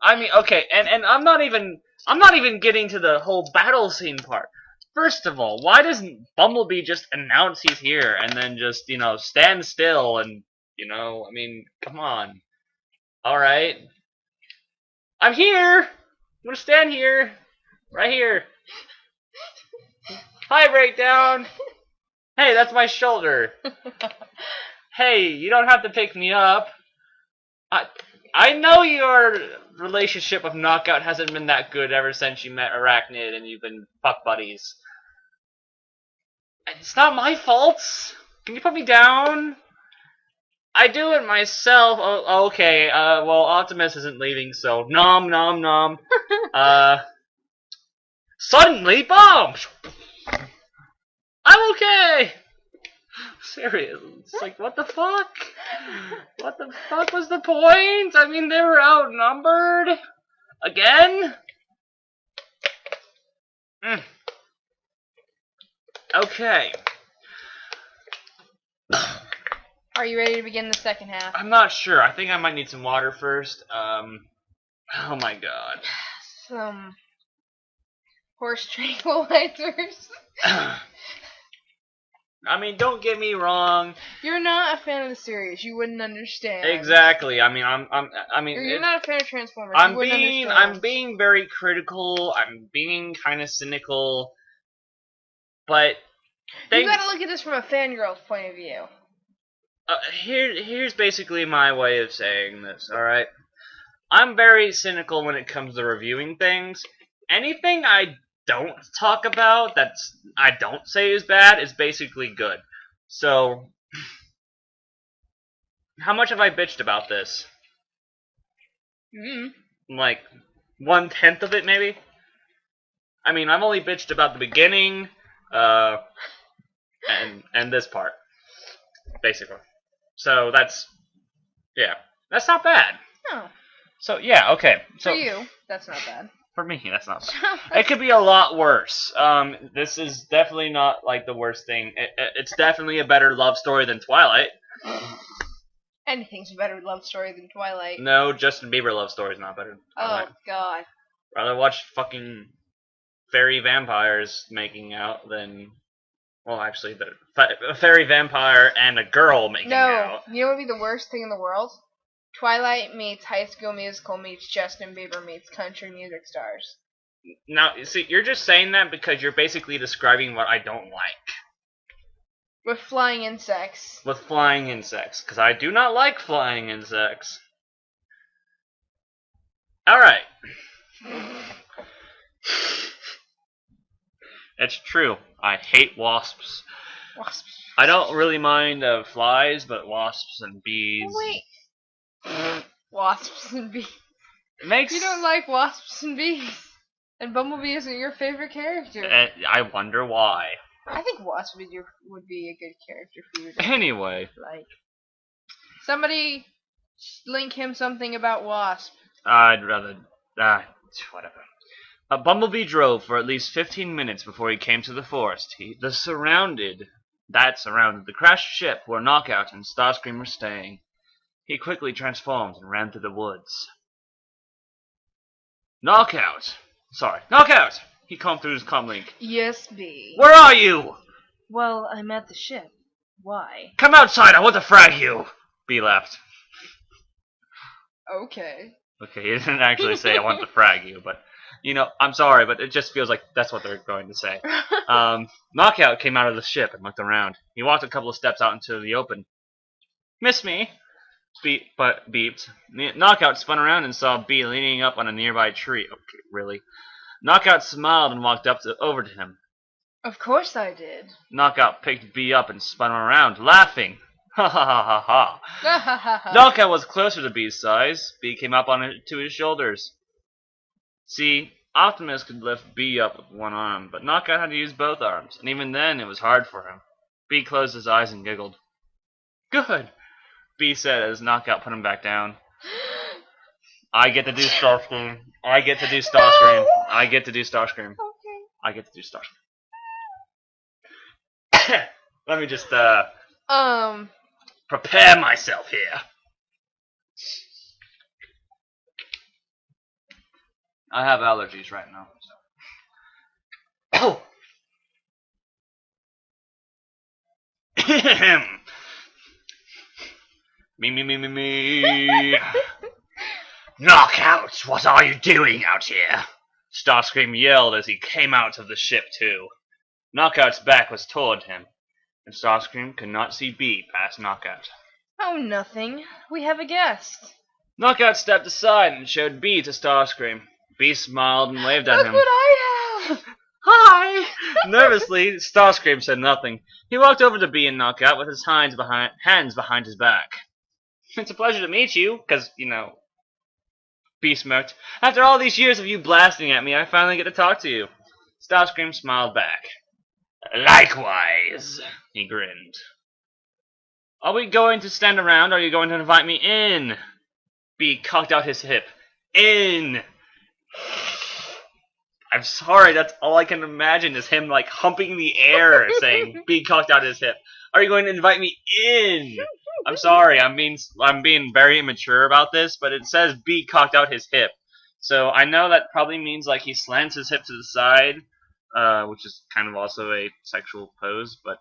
Speaker 1: I mean, okay, and I'm not even getting to the whole battle scene part. First of all, why doesn't Bumblebee just announce he's here and then just, stand still and, I mean, come on. Alright. I'm here! I'm gonna stand here. Right here. Hi, Breakdown! Hey, that's my shoulder. Hey, you don't have to pick me up. I know your relationship with Knockout hasn't been that good ever since you met Arachnid and you've been fuck buddies. It's not my fault. Can you put me down? I do it myself. Oh, okay. Well, Optimus isn't leaving, so nom nom nom. Suddenly, bomb. I'm okay. Serious. It's like, what the fuck? What the fuck was the point? I mean, they were outnumbered. Again? Okay.
Speaker 2: Are you ready to begin the second half?
Speaker 1: I'm not sure. I think I might need some water first. Oh my god.
Speaker 2: Some horse tranquilizers.
Speaker 1: I mean, don't get me wrong.
Speaker 2: You're not a fan of the series. You wouldn't understand.
Speaker 1: Exactly. I mean,
Speaker 2: You're not a fan of Transformers.
Speaker 1: I'm
Speaker 2: you wouldn't
Speaker 1: being
Speaker 2: understand.
Speaker 1: very critical. I'm being kind of cynical, but
Speaker 2: You gotta look at this from a fangirl's point of view.
Speaker 1: here's basically my way of saying this. All right, I'm very cynical when it comes to reviewing things. Anything I don't talk about I don't say is bad is basically good. So, how much have I bitched about this? Like 1/10 of it, maybe. I mean, I've only bitched about the beginning, and this part, basically. So that's not bad.
Speaker 2: No.
Speaker 1: So yeah, okay. So
Speaker 2: for you, that's not bad.
Speaker 1: For me, that's not bad. It could be a lot worse. This is definitely not like the worst thing. It's definitely a better love story than Twilight.
Speaker 2: Anything's a better love story than Twilight.
Speaker 1: No, Justin Bieber love story is not better than Twilight.
Speaker 2: Oh God.
Speaker 1: Rather watch fucking fairy vampires making out than, well, actually, a fairy vampire and a girl making out.
Speaker 2: No, you know what would be the worst thing in the world? Twilight meets High School Musical meets Justin Bieber meets country music stars.
Speaker 1: Now, see, you're just saying that because you're basically describing what I don't like.
Speaker 2: With flying insects.
Speaker 1: With flying insects, because I do not like flying insects. Alright. It's true. I hate wasps.
Speaker 2: Wasps.
Speaker 1: I don't really mind flies, but wasps and bees.
Speaker 2: Oh, wait. Wasps and bees.
Speaker 1: Makes...
Speaker 2: You don't like wasps and bees. And Bumblebee isn't your favorite character.
Speaker 1: I wonder why.
Speaker 2: I think Wasp would be a good character for you to
Speaker 1: anyway.
Speaker 2: Like. Somebody link him something about Wasp.
Speaker 1: I'd rather... whatever. Bumblebee drove for at least 15 minutes before he came to the forest. That surrounded the crashed ship where Knockout and Starscream were staying. He quickly transformed and ran through the woods. Knockout! He called through his comlink.
Speaker 2: Yes, B.
Speaker 1: Where are you?
Speaker 2: Well, I'm at the ship. Why?
Speaker 1: Come outside, I want to frag you! B laughed.
Speaker 2: Okay.
Speaker 1: Okay, he didn't actually say I want to frag you, but, I'm sorry, but it just feels like that's what they're going to say. Knockout came out of the ship and looked around. He walked a couple of steps out into the open. Miss me? Beeped. Knockout spun around and saw B leaning up on a nearby tree. Okay, really? Knockout smiled and walked over to him.
Speaker 2: Of course I did.
Speaker 1: Knockout picked B up and spun around, laughing. Ha ha ha ha
Speaker 2: ha.
Speaker 1: Knockout was closer to B's size. B came up to his shoulders. See, Optimus could lift B up with one arm, but Knockout had to use both arms, and even then it was hard for him. B closed his eyes and giggled. Good, B said as Knockout put him back down. I get to do Starscream. I get to do Starscream.
Speaker 2: No!
Speaker 1: I get to do Starscream.
Speaker 2: Okay.
Speaker 1: I get to do Starscream. Let me just, prepare myself here. I have allergies right now, so. Me. Knockout, what are you doing out here? Starscream yelled as he came out of the ship too. Knockout's back was toward him, and Starscream could not see B past Knockout.
Speaker 2: Oh, nothing. We have a guest.
Speaker 1: Knockout stepped aside and showed B to Starscream. B smiled and waved at him.
Speaker 2: Look what I have!
Speaker 1: Hi! Nervously, Starscream said nothing. He walked over to B and Knockout with his hands behind his back. It's a pleasure to meet you, because, B smirked. After all these years of you blasting at me, I finally get to talk to you. Starscream smiled back. Likewise, he grinned. Are we going to stand around, or are you going to invite me in? B cocked out his hip. In! I'm sorry, that's all I can imagine is him, humping the air, saying, B cocked out his hip. Are you going to invite me in? I'm sorry, I'm being very immature about this, but it says B cocked out his hip. So I know that probably means, he slants his hip to the side, which is kind of also a sexual pose, but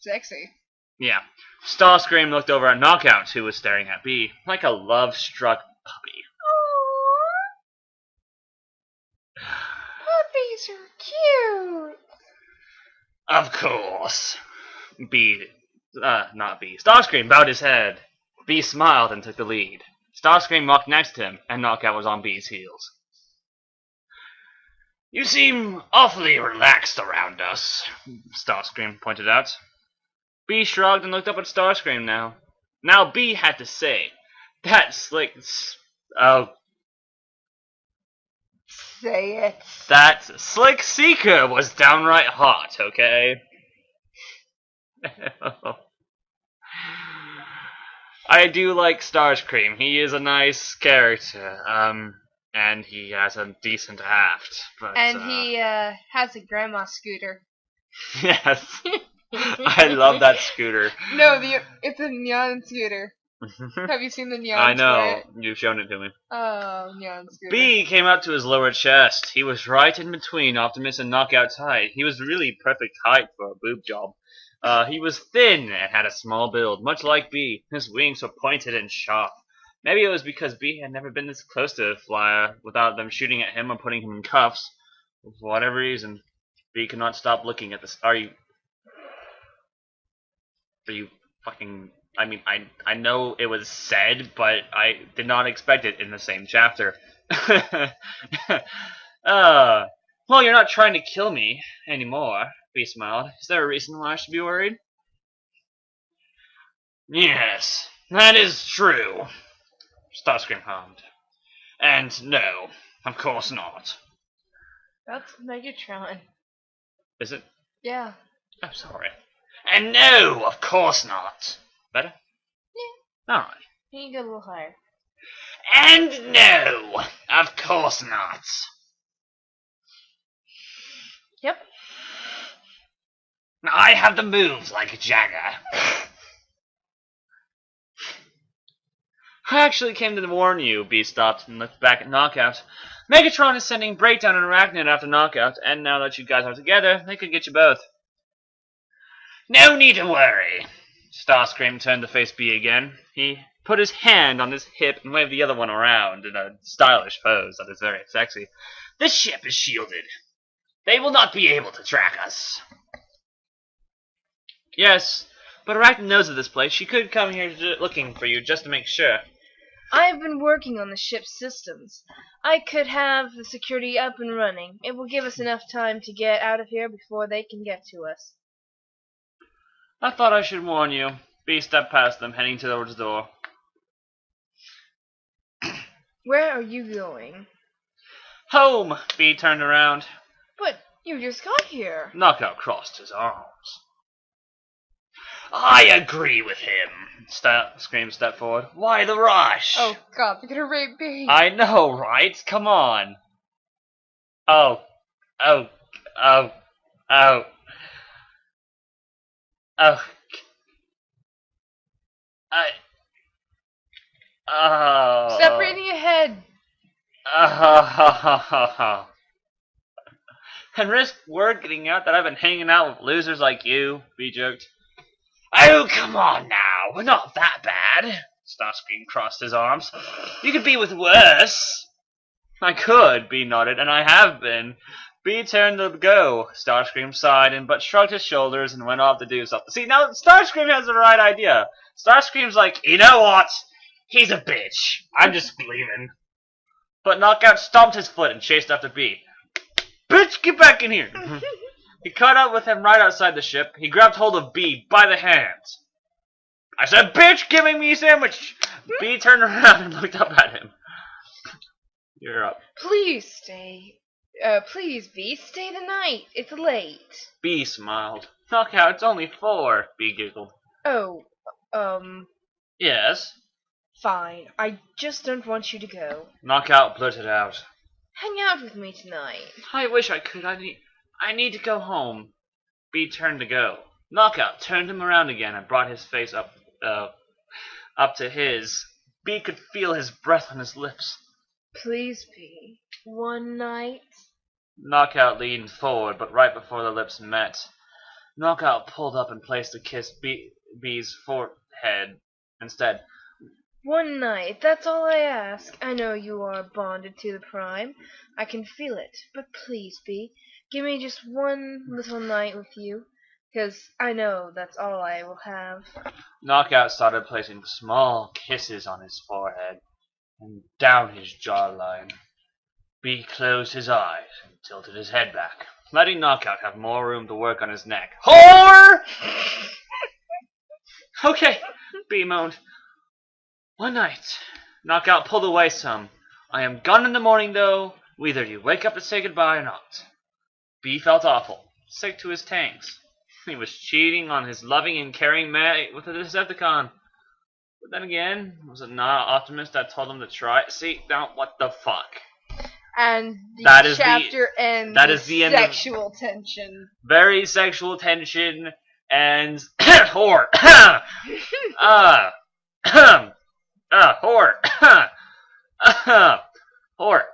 Speaker 2: Sexy.
Speaker 1: Yeah. Starscream looked over at Knockout, who was staring at B, like a love-struck puppy.
Speaker 2: Puppies are cute.
Speaker 1: Of course. Not B. Starscream bowed his head. B smiled and took the lead. Starscream walked next to him, and Knockout was on B's heels. You seem awfully relaxed around us, Starscream pointed out. B shrugged and looked up at Starscream now. Now B had to say, that slick... Oh.
Speaker 2: Say it.
Speaker 1: That slick Seeker was downright hot, okay? I do like Starscream. He is a nice character. And he has a decent aft. But,
Speaker 2: and he has a grandma scooter.
Speaker 1: Yes. I love that scooter.
Speaker 2: No, it's a neon scooter. Have you seen the neon
Speaker 1: I know.
Speaker 2: scooter?
Speaker 1: You've shown it to me.
Speaker 2: Oh, neon scooter.
Speaker 1: B came up to his lower chest. He was right in between Optimus and Knockout's height. He was really perfect height for a boob job. He was thin and had a small build, much like B. His wings were pointed and sharp. Maybe it was because B had never been this close to a flyer without them shooting at him or putting him in cuffs. For whatever reason, B could not stop looking at this. Are you fucking... I mean, I know it was said, but I did not expect it in the same chapter. Well, you're not trying to kill me anymore, B smiled. Is there a reason why I should be worried? Yes, that is true, Starscream hummed. And no, of course not.
Speaker 2: That's Megatron.
Speaker 1: Is it?
Speaker 2: Yeah.
Speaker 1: I'm sorry. And no, of course not. Better?
Speaker 2: Yeah.
Speaker 1: Alright.
Speaker 2: You can go a little higher.
Speaker 1: And no, of course not.
Speaker 2: Yep.
Speaker 1: I have the moves like Jagger. I actually came to warn you, B stopped and looked back at Knockout. Megatron is sending Breakdown and Arachnid after Knockout, and now that you guys are together, they could get you both. No need to worry. Starscream turned to face B again. He put his hand on his hip and waved the other one around in a stylish pose that is very sexy. This ship is shielded. They will not be able to track us. Yes, but Arachnid knows of this place. She could come here looking for you just to make sure.
Speaker 2: I've been working on the ship's systems. I could have the security up and running. It will give us enough time to get out of here before they can get to us.
Speaker 1: I thought I should warn you. B stepped past them, heading towards the door.
Speaker 2: Where are you going?
Speaker 1: Home! B turned around.
Speaker 2: But you just got here.
Speaker 1: Knockout crossed his arms. I agree with him. Scream stepped forward. Why the rush?
Speaker 2: Oh God, they're gonna rape B.
Speaker 1: I know, right? Come on. Oh.
Speaker 2: Stop reading ahead.
Speaker 1: And risk word getting out that I've been hanging out with losers like you, B joked. Oh, come on now. We're not that bad. Starscream crossed his arms. You could be with worse. I could, B nodded, and I have been. B turned to go. Starscream sighed but shrugged his shoulders and went off to do something. See, now Starscream has the right idea. Starscream's like, you know what? He's a bitch. I'm just leaving. But Knockout stomped his foot and chased after B. Bitch, get back in here. He caught up with him right outside the ship. He grabbed hold of B by the hands. I said, bitch, giving me a sandwich. B turned around and looked up at him. You're up.
Speaker 2: Please stay. Please, B, stay the night. It's late.
Speaker 1: B smiled. Knockout, it's only 4, B giggled.
Speaker 2: Oh,
Speaker 1: Yes?
Speaker 2: fine. I just don't want you to go.
Speaker 1: Knockout blurted out.
Speaker 2: Hang out with me tonight.
Speaker 1: I wish I could. I need to go home. B turned to go. Knockout turned him around again and brought his face up to his. B could feel his breath on his lips.
Speaker 2: Please, B. One night.
Speaker 1: Knockout leaned forward, but right before the lips met, Knockout pulled up and placed a kiss B's forehead instead.
Speaker 2: One night, that's all I ask. I know you are bonded to the Prime. I can feel it. But please, B, give me just one little night with you. 'Cause I know that's all I will have.
Speaker 1: Knockout started placing small kisses on his forehead and down his jawline. B closed his eyes and tilted his head back, letting Knockout have more room to work on his neck. Whore! Okay, B moaned. One night, Knockout pulled away some. I am gone in the morning, though. Either you wake up to say goodbye or not. B felt awful, sick to his tanks. He was cheating on his loving and caring mate with a Decepticon. But then again, was it not Optimus that told him to try? See, now what the fuck?
Speaker 3: And the
Speaker 1: That is
Speaker 3: chapter ends
Speaker 1: that
Speaker 3: with
Speaker 1: is the end of-
Speaker 3: sexual tension.
Speaker 1: Very sexual tension and whore. Whore. Whore.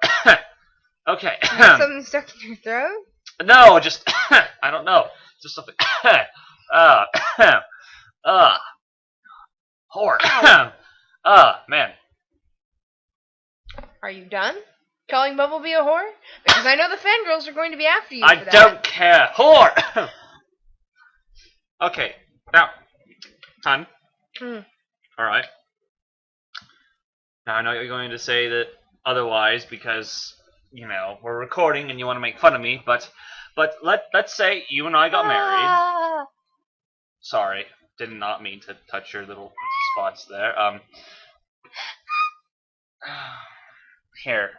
Speaker 1: Okay.
Speaker 2: Something stuck in your throat?
Speaker 1: No, just I don't know. Just something. Whore. Man.
Speaker 2: Are you done calling Bumblebee a whore? Because I know the fangirls are going to be after you
Speaker 1: I
Speaker 2: for that.
Speaker 1: don't care. Whore. Okay. Now, time. All right. Now I know you're going to say that otherwise because we're recording and you want to make fun of me, but let's say you and I got married. Sorry, did not mean to touch your little spots there. Here,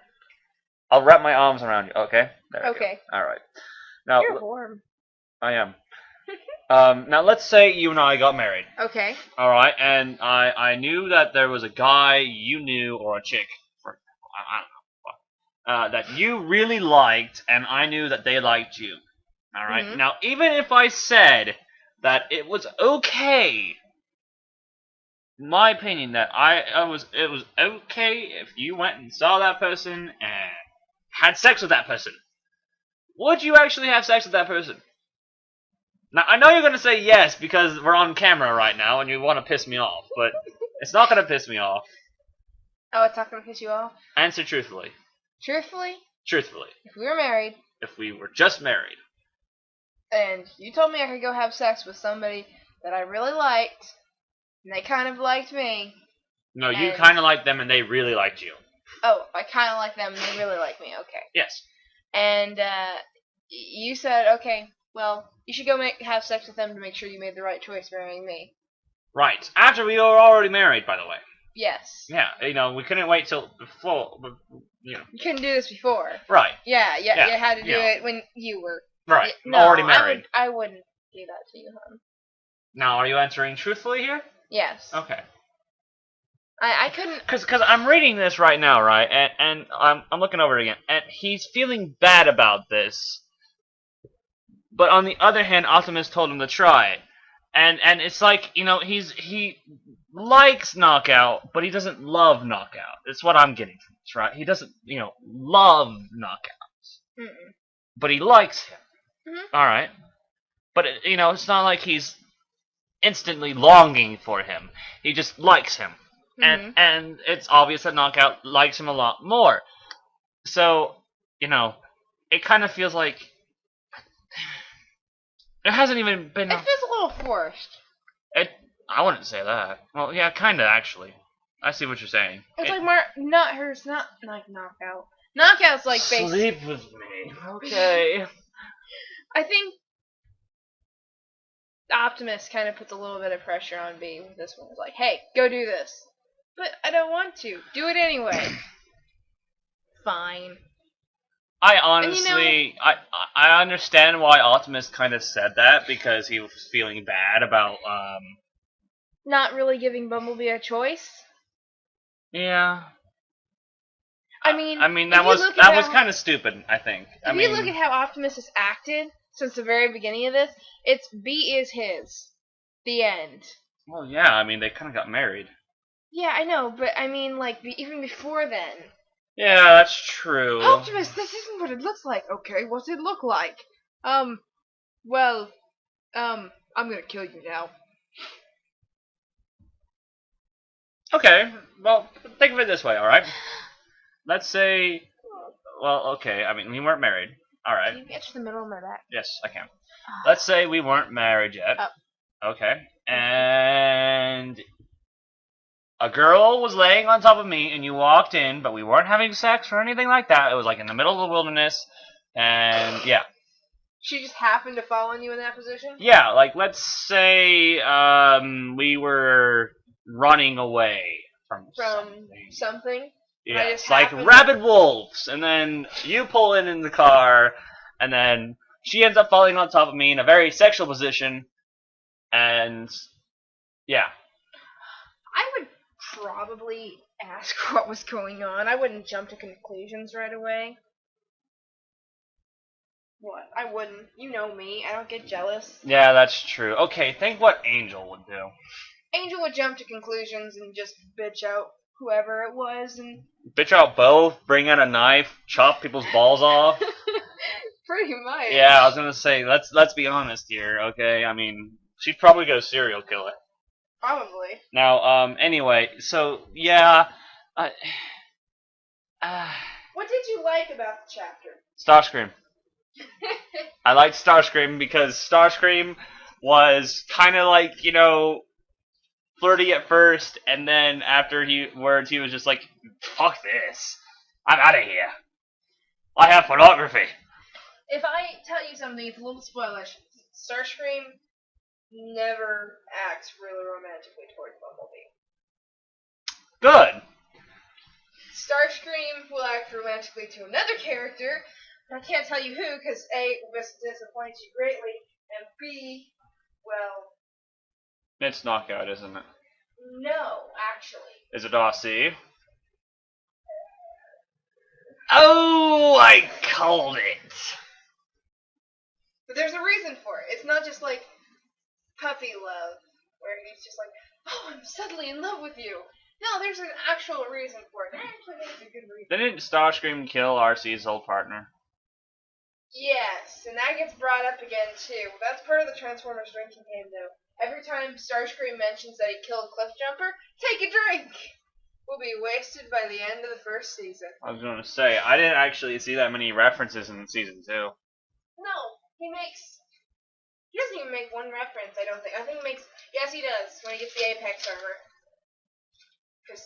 Speaker 1: I'll wrap my arms around you. Okay. There we
Speaker 2: Okay.
Speaker 1: go. All right. Now
Speaker 2: You're warm.
Speaker 1: I am. Now let's say you and I got married.
Speaker 2: Okay.
Speaker 1: All right, and I knew that there was a guy you knew or a chick, I don't know, that you really liked, and I knew that they liked you. All right.
Speaker 2: Mhm.
Speaker 1: Now, even if I said that it was okay, in my opinion, that it was okay if you went and saw that person and had sex with that person, would you actually have sex with that person? Now, I know you're going to say yes because we're on camera right now and you want to piss me off, but it's not going to piss me off.
Speaker 2: Oh, it's not going to piss you off?
Speaker 1: Answer truthfully.
Speaker 2: Truthfully,
Speaker 1: Truthfully.
Speaker 2: if we were married,
Speaker 1: If we were just married.
Speaker 2: and you told me I could go have sex with somebody that I really liked, and they kind of liked me.
Speaker 1: No, you
Speaker 2: And-
Speaker 1: kind of liked them and they really liked you.
Speaker 2: Oh, I kind of like them, and they really like me. Okay.
Speaker 1: Yes.
Speaker 2: And you said, okay, well, you should go have sex with them to make sure you made the right choice marrying me.
Speaker 1: Right. After we were already married, by the way.
Speaker 2: Yes.
Speaker 1: Yeah, we couldn't wait till before,
Speaker 2: You couldn't do this before.
Speaker 1: Right.
Speaker 2: Yeah, you had to do
Speaker 1: yeah.
Speaker 2: it when you were
Speaker 1: Right.
Speaker 2: No,
Speaker 1: already married.
Speaker 2: I wouldn't do that to you, hon.
Speaker 1: Now, are you answering truthfully here?
Speaker 2: Yes.
Speaker 1: Okay.
Speaker 2: I couldn't.
Speaker 1: Because I'm reading this right now, right, and I'm looking over it again, and he's feeling bad about this. But on the other hand, Optimus told him to try, and it's like he likes Knockout, but he doesn't love Knockout. That's what I'm getting from this, right? He doesn't love Knockout, but he likes him.
Speaker 2: Mhm.
Speaker 1: All right, but it's not like he's instantly longing for him. He just likes him. And it's obvious that Knockout likes him a lot more. So, it kind of feels like there hasn't even been.
Speaker 2: It feels a little forced.
Speaker 1: I wouldn't say that. Well, yeah, kind of actually. I see what you're saying.
Speaker 2: It's like not like Knockout. Knockout's like basically.
Speaker 1: Sleep with me, okay?
Speaker 2: I think Optimus kind of puts a little bit of pressure on B with this one. It's like, hey, go do this. But I don't want to. Do it anyway. Fine.
Speaker 1: I honestly, I understand why Optimus kind of said that because he was feeling bad about
Speaker 2: Not really giving Bumblebee a choice.
Speaker 1: Yeah.
Speaker 2: I mean
Speaker 1: that was kind of stupid. I think.
Speaker 2: If you look at how Optimus has acted since the very beginning of this, it's B is his. The end.
Speaker 1: Well, yeah. They kind of got married.
Speaker 2: Yeah, I know, but even before then.
Speaker 1: Yeah, that's true.
Speaker 3: Optimus, this isn't what it looks like. Okay, what's it look like? Well,
Speaker 2: I'm gonna kill you now.
Speaker 1: Okay, well, think of it this way, alright? Let's say, well, okay, I mean, we weren't married.
Speaker 2: Can
Speaker 1: Alright.
Speaker 2: you get to the middle of my back?
Speaker 1: Yes, I can. Let's say we weren't married yet. Okay. And a girl was laying on top of me, and you walked in, but we weren't having sex or anything like that. It was like in the middle of the wilderness, and yeah.
Speaker 2: She just happened to fall on you in that position?
Speaker 1: Yeah, like let's say we were running away from
Speaker 2: something.
Speaker 1: Yeah, it's like rabid wolves, and then you pull in the car, and then she ends up falling on top of me in a very sexual position, and yeah.
Speaker 2: I would probably ask what was going on. I wouldn't jump to conclusions right away. What? I wouldn't. You know me. I don't get jealous.
Speaker 1: Yeah, that's true. Okay, think what Angel would do.
Speaker 2: Angel would jump to conclusions and just bitch out whoever it was and
Speaker 1: bitch out both, bring out a knife, chop people's balls off.
Speaker 2: Pretty much.
Speaker 1: Yeah, I was gonna say, let's be honest here, okay? I mean, she'd probably go serial killer.
Speaker 2: Probably.
Speaker 1: Now, anyway, so yeah,
Speaker 2: what did you like about the chapter?
Speaker 1: Starscream. I liked Starscream because Starscream was kind of like, you know, flirty at first, and then after he was just like, fuck this. I'm out of here. I have pornography.
Speaker 2: If I tell you something, it's a little spoilerish. Starscream never acts really romantically towards Bumblebee.
Speaker 1: Good.
Speaker 2: Starscream will act romantically to another character, but I can't tell you who, because A, this disappoints you greatly, and B, well...
Speaker 1: It's Knockout, isn't it?
Speaker 2: No, actually.
Speaker 1: Is it Aussie? Oh, I called it.
Speaker 2: But there's a reason for it. It's not just like puppy love, where he's just like, oh, I'm suddenly in love with you. No, there's an actual reason for it. Actually, there's a good reason.
Speaker 1: Didn't Starscream kill RC's old partner?
Speaker 2: Yes, and that gets brought up again, too. That's part of the Transformers drinking game, though. Every time Starscream mentions that he killed Cliffjumper, take a drink! Will be wasted by the end of the first season.
Speaker 1: I was going to say, I didn't actually see that many references in season 2.
Speaker 2: No, he doesn't even make one reference, I don't think. I think he makes, yes he does, when he gets the Apex armor. Because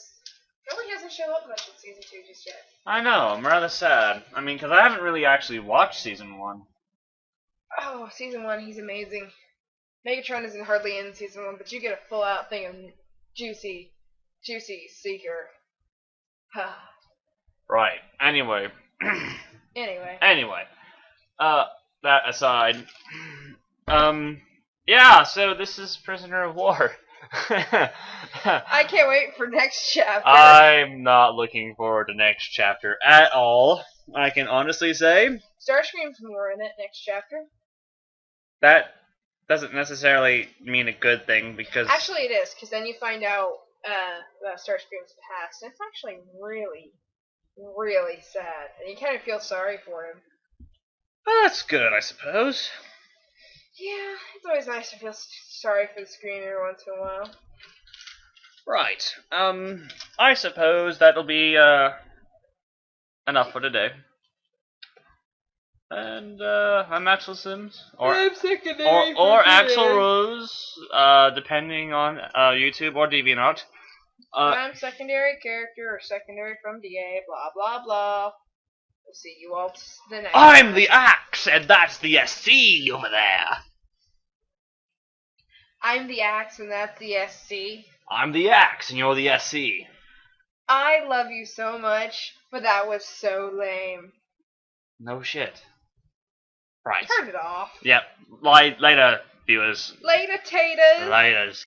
Speaker 2: he really hasn't shown up much in season 2 just yet.
Speaker 1: I know, I'm rather sad. I mean, because I haven't really actually watched season 1.
Speaker 2: Oh, season 1, he's amazing. Megatron isn't hardly in season 1, but you get a full out thing of juicy Seeker.
Speaker 1: Right. Anyway.
Speaker 2: Anyway.
Speaker 1: That aside. Yeah, so this is Prisoner of War.
Speaker 2: I can't wait for next chapter.
Speaker 1: I'm not looking forward to next chapter at all. I can honestly say.
Speaker 2: Starscream's more in it next chapter.
Speaker 1: That doesn't necessarily mean a good thing because...
Speaker 2: Actually it is, because then you find out about Starscream's past, and it's actually really, really sad. And you kind of feel sorry for him.
Speaker 1: Well, that's good, I suppose.
Speaker 2: Yeah, it's always nice to feel sorry for the screen every once in a while.
Speaker 1: Right. I suppose that'll be, enough for today. And, I'm Axelsims.
Speaker 3: I'm secondary
Speaker 1: or
Speaker 3: for
Speaker 1: Axel
Speaker 3: today.
Speaker 1: Rose, depending on, YouTube or DeviantArt.
Speaker 2: I'm secondary character or secondary from DA, blah blah blah. We'll see you all the next
Speaker 1: I'm
Speaker 2: time.
Speaker 1: the Axe, and that's the SC over there.
Speaker 2: I'm the Axe, and that's the SC.
Speaker 1: I'm the Axe, and you're the SC.
Speaker 2: I love you so much, but that was so lame.
Speaker 1: No shit. Right.
Speaker 2: Turn it off.
Speaker 1: Yep. Later, viewers.
Speaker 2: Later, taters.
Speaker 1: Laters.